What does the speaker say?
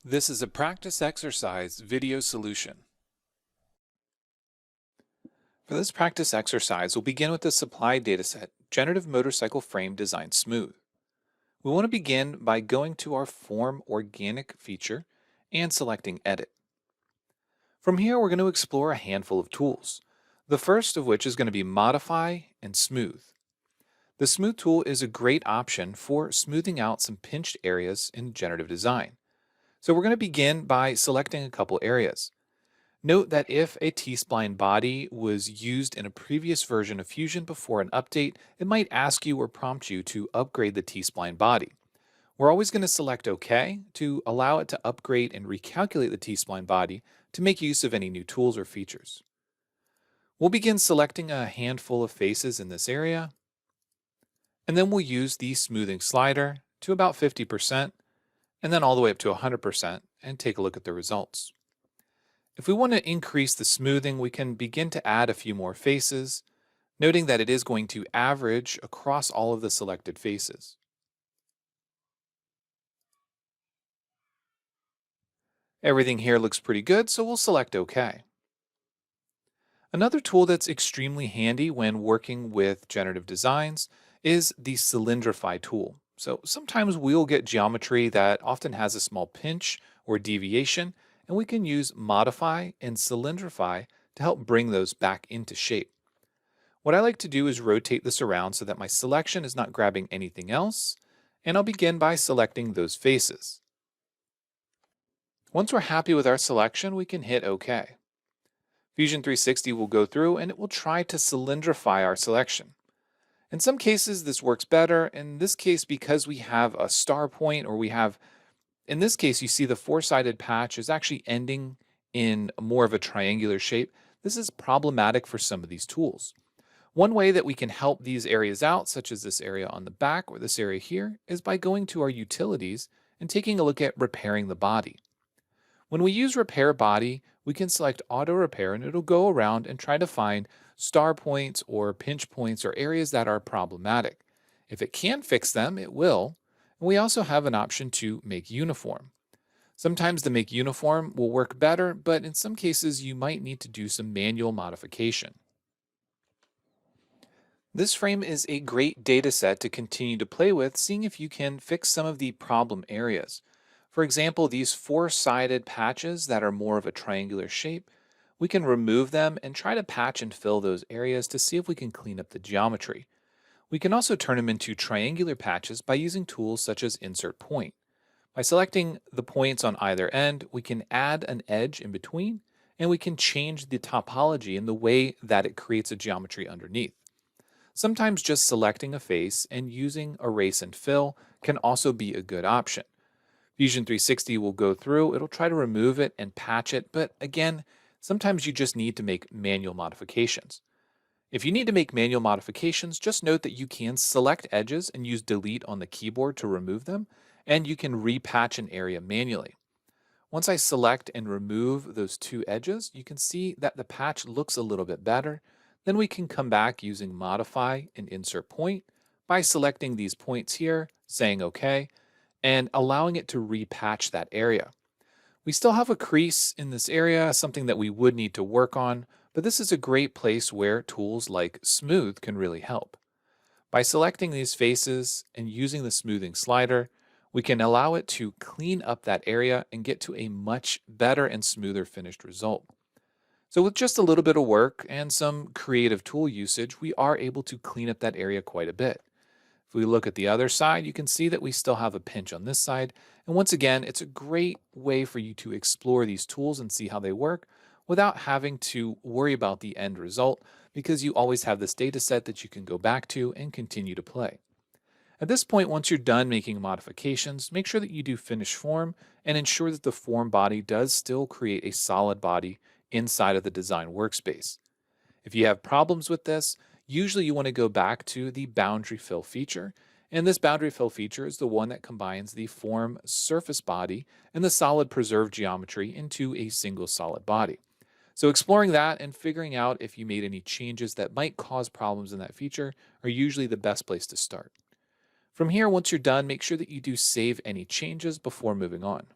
This is a practice exercise video solution. For this practice exercise, we'll begin with the supply dataset, Generative Motorcycle Frame Designed Smooth. We want to begin by going to our Form Organic feature and selecting Edit. From here, we're going to explore a handful of tools, the first of which is going to be Modify and Smooth. The Smooth tool is a great option for smoothing out some pinched areas in generative design. So we're going to begin by selecting a couple areas. Note that if a T-spline body was used in a previous version of Fusion before an update, it might ask you or prompt you to upgrade the T-spline body. We're always going to select OK to allow it to upgrade and recalculate the T-spline body to make use of any new tools or features. We'll begin selecting a handful of faces in this area, and then we'll use the smoothing slider to about 50%, and then all the way up to 100%, and take a look at the results. If we want to increase the smoothing, we can begin to add a few more faces, noting that it is going to average across all of the selected faces. Everything here looks pretty good, so we'll select OK. Another tool that's extremely handy when working with generative designs is the Cylindrify tool. So sometimes we'll get geometry that often has a small pinch or deviation, and we can use Modify and Cylindrify to help bring those back into shape. What I like to do is rotate this around so that my selection is not grabbing anything else, and I'll begin by selecting those faces. Once we're happy with our selection, we can hit OK. Fusion 360 will go through and it will try to cylindrify our selection. In some cases, this works better. In this case, because we have a star point, or in this case, you see the four-sided patch is actually ending in more of a triangular shape. This is problematic for some of these tools. One way that we can help these areas out, such as this area on the back or this area here, is by going to our utilities and taking a look at repairing the body. When we use repair body, we can select auto repair and it'll go around and try to find star points or pinch points or areas that are problematic. If it can fix them, it will. And we also have an option to make uniform. Sometimes the make uniform will work better, but in some cases you might need to do some manual modification. This frame is a great data set to continue to play with, seeing if you can fix some of the problem areas. For example, these four-sided patches that are more of a triangular shape, we can remove them and try to patch and fill those areas to see if we can clean up the geometry. We can also turn them into triangular patches by using tools such as Insert Point. By selecting the points on either end, we can add an edge in between, and we can change the topology in the way that it creates a geometry underneath. Sometimes just selecting a face and using Erase and Fill can also be a good option. Fusion 360 will go through, it'll try to remove it and patch it, but again, sometimes you just need to make manual modifications. If you need to make manual modifications, just note that you can select edges and use Delete on the keyboard to remove them, and you can repatch an area manually. Once I select and remove those two edges, you can see that the patch looks a little bit better. Then we can come back using Modify and Insert Point by selecting these points here, saying OK, and allowing it to repatch that area. We still have a crease in this area, something that we would need to work on, but this is a great place where tools like Smooth can really help. By selecting these faces and using the smoothing slider, we can allow it to clean up that area and get to a much better and smoother finished result. So with just a little bit of work and some creative tool usage, we are able to clean up that area quite a bit. If we look at the other side, you can see that we still have a pinch on this side. And once again, it's a great way for you to explore these tools and see how they work without having to worry about the end result, because you always have this data set that you can go back to and continue to play. At this point, once you're done making modifications, make sure that you do finish form and ensure that the form body does still create a solid body inside of the design workspace. If you have problems with this, usually you want to go back to the boundary fill feature, and this boundary fill feature is the one that combines the form surface body and the solid preserved geometry into a single solid body. So exploring that and figuring out if you made any changes that might cause problems in that feature are usually the best place to start. From here, once you're done, make sure that you do save any changes before moving on.